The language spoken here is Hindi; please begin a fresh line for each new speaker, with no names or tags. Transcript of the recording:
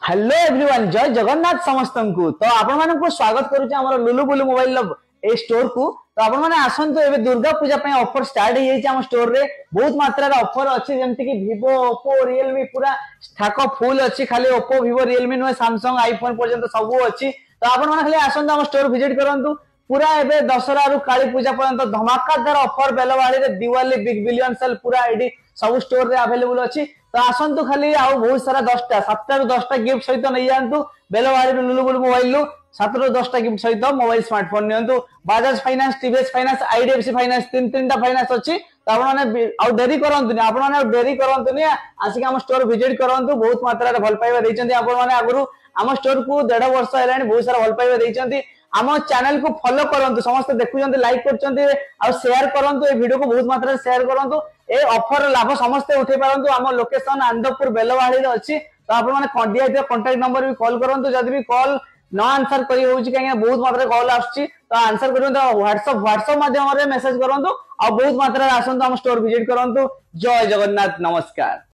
हेलो एवरीवन, जय जगन्नाथ समस्त को। तो आपण मानक स्वागत करूचे हमर लुलु बुलु मोबाइल ए स्टोर को। तो आपण माने आसंतु एबे दुर्गा पूजा पय ऑफर स्टार्ट हे जाई हम स्टोर रे। बहुत मात्रा रे ऑफर अछि जेमति कि Vivo, Oppo, Realme पूरा ठाक फुल अछि। खाली Oppo, Vivo, Realme नो Samsung, iPhone पर्यंत सब अछि। तो आपण माने खाली आसंतु हम स्टोर विजिट करंतु। पूरा एबे दशहरा रु काली पूजा पर्यंत धमाकादार ऑफर बेलवाड़ी रे दिवाली बिग बिलियन सेल पूरा एडी सब स्टोर रे अवेलेबल अछि। तो आसंतु खाली आउ बहुत सारा 10टा 7टा रु 10टा गिफ्ट सहित नै जानतु। बेलवाड़ी रु लुलु बुलु मोबाइल रु 7 रु 10टा गिफ्ट सहित मोबाइल स्मार्टफोन नियंतु। Bajaj finance, TVS finance, IDFC finance तीन टा फाइनेंस अछि। तो आपण माने आउ देरी करंतु, आपण माने देरी करंतु नि आसी हम स्टोर विजिट करंतु। बहुत मात्रा रे भल पाइबा दैचंती आपण माने आगुरु हम स्टोर को 1.5 वर्ष हेलानी बहुत सारा भल पाइबा दैचंती। आम चैनल को फॉलो करंतु, समस्त देखुचंती, लाइक करचंती आ शेयर करंतु। ए वीडियो को बहुत मात्रा रे शेयर करंतु। ए ऑफर लाभ समस्त उठे पारंतु। आम लोकेशन आनंदपुर बेलवाड़ी रे अछि। तो आपण माने दिया कांटेक्ट नंबर भी कॉल करंतु। जदि भी कॉल न आंसर करी होउची काहे बहुत मात्रा रे कॉल आछी, तो आंसर करियो तो व्हाट्सएप माध्यम रे मेसेज करंतु। आ बहुत मात्रा रे आसंतु हम स्टोर विजिट करंतु। जय जगन्नाथ, नमस्कार।